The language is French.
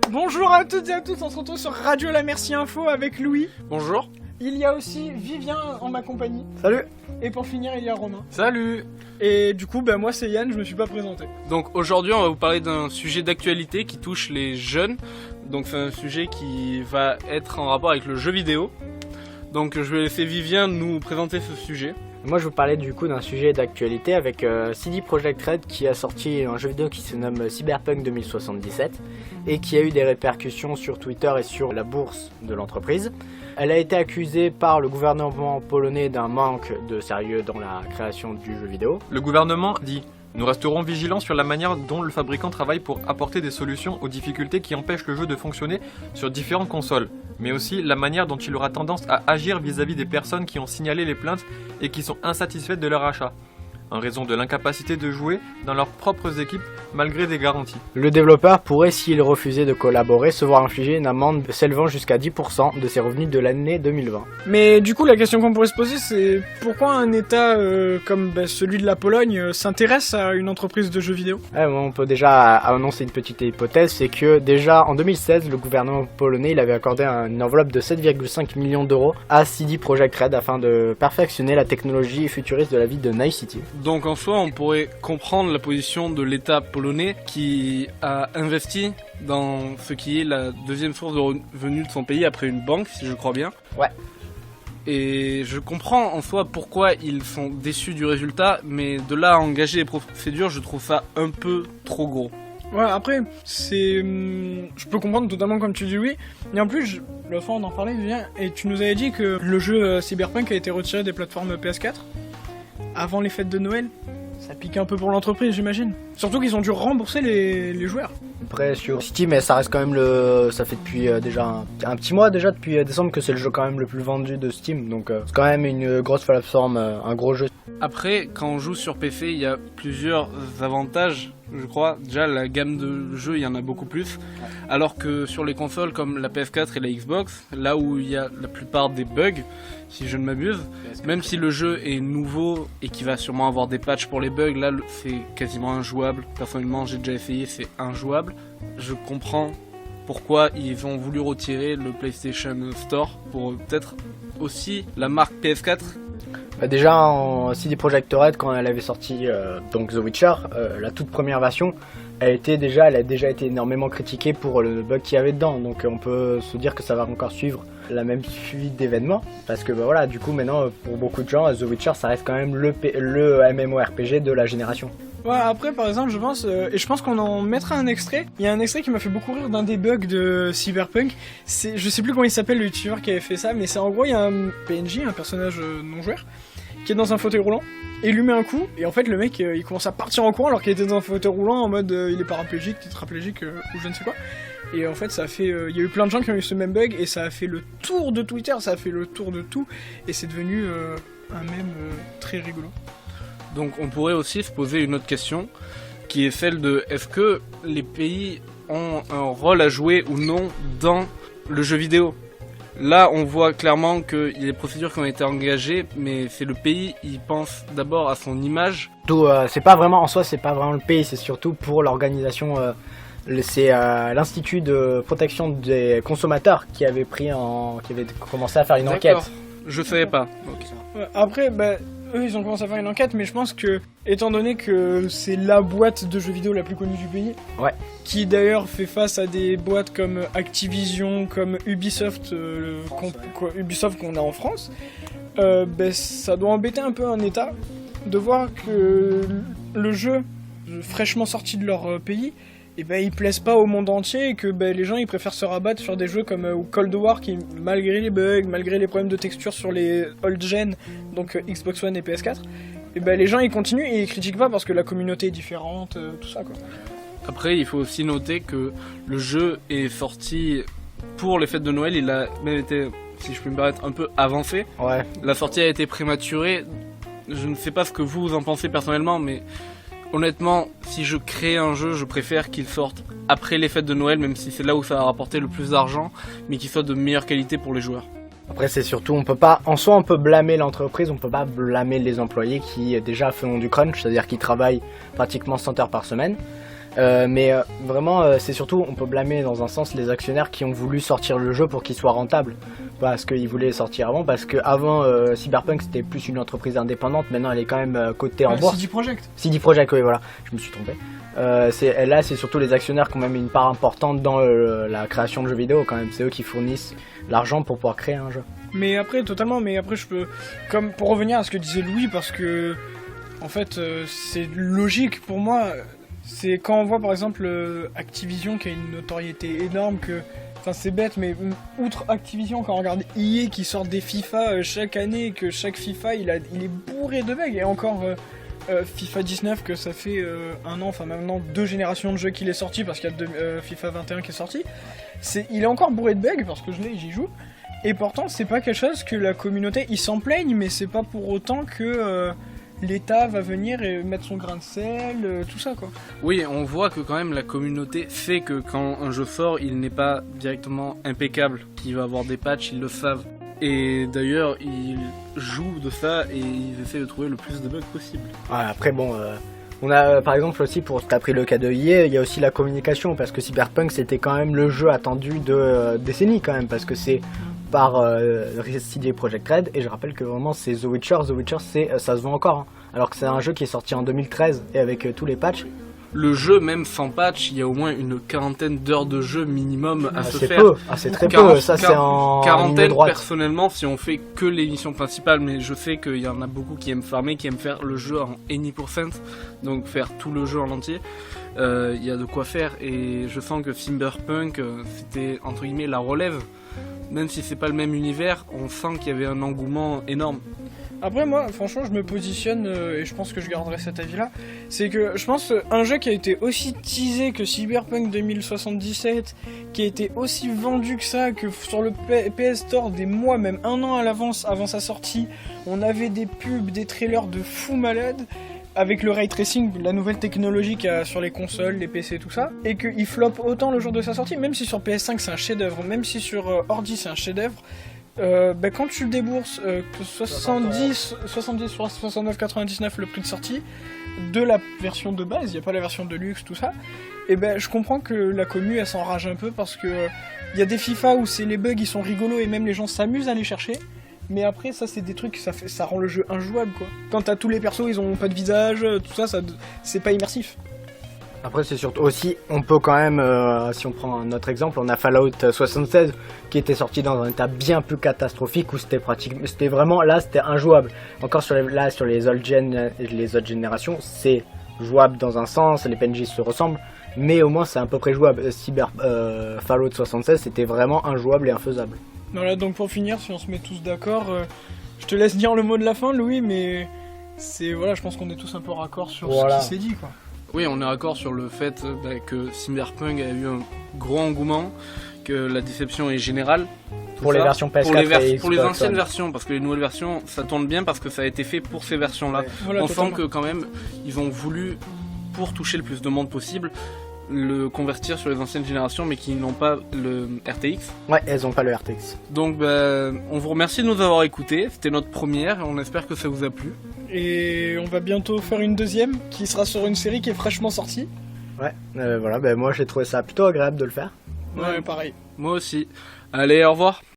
Bonjour à toutes et à tous, on se retrouve sur Radio La Merci Info avec Louis. Bonjour. Il y a aussi Vivien en ma compagnie. Salut. Et pour finir, il y a Romain. Salut. Et du coup, moi c'est Yann, je me suis pas présenté. Donc aujourd'hui, on va vous parler d'un sujet d'actualité qui touche les jeunes. Donc c'est un sujet qui va être en rapport avec le jeu vidéo. Donc je vais laisser Vivien nous présenter ce sujet. Moi je vous parlais du coup d'un sujet d'actualité avec CD Projekt Red qui a sorti un jeu vidéo qui se nomme Cyberpunk 2077 et qui a eu des répercussions sur Twitter et sur la bourse de l'entreprise. Elle a été accusée par le gouvernement polonais d'un manque de sérieux dans la création du jeu vidéo. Le gouvernement dit « Nous resterons vigilants sur la manière dont le fabricant travaille pour apporter des solutions aux difficultés qui empêchent le jeu de fonctionner sur différentes consoles, mais aussi la manière dont il aura tendance à agir vis-à-vis des personnes qui ont signalé les plaintes et qui sont insatisfaites de leur achat, en raison de l'incapacité de jouer dans leurs propres équipes malgré des garanties. » Le développeur pourrait, s'il refusait de collaborer, se voir infliger une amende s'élevant jusqu'à 10% de ses revenus de l'année 2020. Mais du coup, la question qu'on pourrait se poser, c'est pourquoi un État comme celui de la Pologne s'intéresse à une entreprise de jeux vidéo ? On peut déjà annoncer une petite hypothèse, c'est que déjà en 2016, le gouvernement polonais il avait accordé une enveloppe de 7,5 millions d'euros à CD Projekt Red afin de perfectionner la technologie futuriste de la ville de Night City. Donc en soi, on pourrait comprendre la position de l'État polonais qui a investi dans ce qui est la deuxième source de revenus de son pays après une banque, si je crois bien. Ouais. Et je comprends en soi pourquoi ils sont déçus du résultat, mais de là à engager les procédures, je trouve ça un peu trop gros. Ouais, après, c'est... je peux comprendre totalement comme tu dis oui, et en plus, l'autre fois on en parlait, Vivien, et tu nous avais dit que le jeu Cyberpunk a été retiré des plateformes PS4 avant les fêtes de Noël. Ça pique un peu pour l'entreprise, j'imagine. Surtout qu'ils ont dû rembourser les joueurs. Après sur Steam, ça reste quand même ça fait depuis déjà un petit mois déjà, depuis décembre, que c'est le jeu quand même le plus vendu de Steam. Donc c'est quand même une grosse plateforme, un gros jeu. Après, quand on joue sur PC, il y a plusieurs avantages, je crois. Déjà, la gamme de jeux, il y en a beaucoup plus. Alors que sur les consoles comme la PS4 et la Xbox, là où il y a la plupart des bugs, si je ne m'abuse, même si le jeu est nouveau et qu'il va sûrement avoir des patchs pour les bugs, là c'est quasiment injouable. Personnellement, j'ai déjà essayé, c'est injouable. Je comprends pourquoi ils ont voulu retirer le PlayStation Store pour peut-être aussi la marque PS4. Déjà en CD Projekt Red, quand elle avait sorti donc The Witcher, la toute première version, elle a déjà été énormément critiquée pour le bug qu'il y avait dedans. Donc on peut se dire que ça va encore suivre la même suite d'événements, parce que voilà, du coup maintenant pour beaucoup de gens, The Witcher ça reste quand même le MMORPG de la génération. Ouais, après par exemple je pense, et je pense qu'on en mettra un extrait, il y a un extrait qui m'a fait beaucoup rire d'un des bugs de Cyberpunk, je sais plus comment il s'appelle le youtubeur qui avait fait ça, mais c'est en gros il y a un PNJ, un personnage non joueur, qui est dans un fauteuil roulant, et il lui met un coup, et en fait le mec il commence à partir en courant alors qu'il était dans un fauteuil roulant en mode il est paraplégique, tétraplégique ou je ne sais quoi. Et en fait ça a fait, il y a eu plein de gens qui ont eu ce même bug et ça a fait le tour de Twitter, ça a fait le tour de tout, et c'est devenu un mème très rigolo. Donc on pourrait aussi se poser une autre question, qui est celle de est-ce que les pays ont un rôle à jouer ou non dans le jeu vidéo ? Là on voit clairement qu'il y a des procédures qui ont été engagées, mais c'est le pays, il pense d'abord à son image. C'est pas vraiment, en soi c'est pas vraiment le pays, c'est surtout pour l'organisation, c'est l'Institut de protection des consommateurs qui avait commencé à faire une enquête. Je savais pas. Okay. Après, eux ils ont commencé à faire une enquête, mais je pense que, étant donné que c'est la boîte de jeux vidéo la plus connue du pays, ouais, qui d'ailleurs fait face à des boîtes comme Activision, comme Ubisoft, Ubisoft qu'on a en France, ça doit embêter un peu un État de voir que le jeu fraîchement sorti de leur pays, ils plaisent pas au monde entier et que les gens ils préfèrent se rabattre sur des jeux comme Cold War qui, malgré les bugs, malgré les problèmes de texture sur les old gen, donc Xbox One et PS4, les gens ils continuent et ils critiquent pas parce que la communauté est différente, tout ça quoi. Après il faut aussi noter que le jeu est sorti pour les fêtes de Noël, il a même été, si je puis me permettre, un peu avancé. Ouais. La sortie a été prématurée, je ne sais pas ce que vous en pensez personnellement, mais honnêtement, si je crée un jeu, je préfère qu'il sorte après les fêtes de Noël, même si c'est là où ça va rapporter le plus d'argent, mais qu'il soit de meilleure qualité pour les joueurs. Après c'est surtout, on peut blâmer l'entreprise, on peut pas blâmer les employés qui déjà font du crunch, c'est-à-dire qu'ils travaillent pratiquement 100 heures par semaine. Vraiment, c'est surtout, on peut blâmer dans un sens les actionnaires qui ont voulu sortir le jeu pour qu'il soit rentable. Parce qu'ils voulaient sortir avant, parce qu'avant Cyberpunk c'était plus une entreprise indépendante, maintenant elle est quand même cotée en bourse. CD Projekt. CD Projekt, oui voilà, je me suis trompé. Là c'est surtout les actionnaires qui ont même une part importante dans la création de jeux vidéo quand même, c'est eux qui fournissent l'argent pour pouvoir créer un jeu. Mais après, totalement, mais après je peux... Comme pour revenir à ce que disait Louis, parce que en fait c'est logique pour moi, c'est quand on voit par exemple Activision qui a une notoriété énorme que... Enfin c'est bête, mais outre Activision, quand on regarde EA qui sort des FIFA chaque année, que chaque FIFA il est bourré de bugs, et encore FIFA 19 que ça fait un an, enfin maintenant 2 générations de jeux qu'il est sorti, parce qu'il y a FIFA 21 qui est sorti, il est encore bourré de bugs, parce que je l'ai, j'y joue, et pourtant c'est pas quelque chose que la communauté, ils s'en plaignent, mais c'est pas pour autant que... l'État va venir et mettre son grain de sel, tout ça quoi. Oui, on voit que quand même la communauté sait que quand un jeu sort, il n'est pas directement impeccable, qu'il va avoir des patchs, ils le savent. Et d'ailleurs, ils jouent de ça et ils essaient de trouver le plus de bugs possible. Ouais, après bon, on a par exemple aussi, t'as pris le cas de EA, il y a aussi la communication, parce que Cyberpunk c'était quand même le jeu attendu de décennies quand même, parce que c'est par CD Projekt Red, et je rappelle que vraiment c'est The Witcher, ça se vend encore, hein. Alors que c'est un jeu qui est sorti en 2013 et avec tous les patchs. Le jeu, même sans patch, il y a au moins une quarantaine d'heures de jeu minimum à se c'est faire. peu, c'est très peu, ça c'est en quarantaine ligne droite. Personnellement si on fait que les missions principales, mais je sais qu'il y en a beaucoup qui aiment farmer, qui aiment faire le jeu en any %, donc faire tout le jeu en entier. Il y a de quoi faire, et je sens que Cyberpunk c'était entre guillemets la relève, même si c'est pas le même univers, on sent qu'il y avait un engouement énorme. Après moi, franchement, je me positionne, et je pense que je garderai cet avis-là, c'est que je pense un jeu qui a été aussi teasé que Cyberpunk 2077, qui a été aussi vendu que ça, que sur le PS Store des mois, même un an à l'avance, avant sa sortie, on avait des pubs, des trailers de fous malades, avec le ray tracing, la nouvelle technologie qu'il y a sur les consoles, les PC, tout ça, et qu'il floppe autant le jour de sa sortie, même si sur PS5 c'est un chef-d'œuvre, même si sur ordi c'est un chef-d'œuvre, quand tu le débourses 70, 69,99 le prix de sortie de la version de base, il n'y a pas la version de luxe, tout ça, et je comprends que la commu elle s'enrage un peu, parce que il y a des FIFA où les bugs ils sont rigolos et même les gens s'amusent à les chercher. Mais après, ça c'est des trucs, ça rend le jeu injouable quoi. Quand t'as tous les persos, ils ont pas de visage, tout ça, c'est pas immersif. Après c'est surtout aussi, on peut quand même, si on prend un autre exemple, on a Fallout 76 qui était sorti dans un état bien plus catastrophique, où c'était vraiment, là c'était injouable. Encore sur les old gen et les autres générations, c'est jouable dans un sens, les PNJ se ressemblent, mais au moins c'est à peu près jouable. Fallout 76 c'était vraiment injouable et infaisable. Voilà, donc pour finir, si on se met tous d'accord, je te laisse dire le mot de la fin, Louis, mais voilà, je pense qu'on est tous un peu raccord sur ce qui s'est dit, quoi. Oui, on est raccord sur le fait que Cyberpunk a eu un gros engouement, que la déception est générale. Pour les versions PS4 pour les anciennes versions, parce que les nouvelles versions, ça tourne bien parce que ça a été fait pour ces versions-là. Ouais. Voilà, on sent que quand même, ils ont voulu, pour toucher le plus de monde possible, le convertir sur les anciennes générations, mais qui n'ont pas le RTX. Ouais, elles n'ont pas le RTX. Donc on vous remercie de nous avoir écoutés, c'était notre première, et on espère que ça vous a plu. Et on va bientôt faire une deuxième, qui sera sur une série qui est fraîchement sortie. Ouais, voilà, moi j'ai trouvé ça plutôt agréable de le faire. Ouais, pareil. Moi aussi. Allez, au revoir.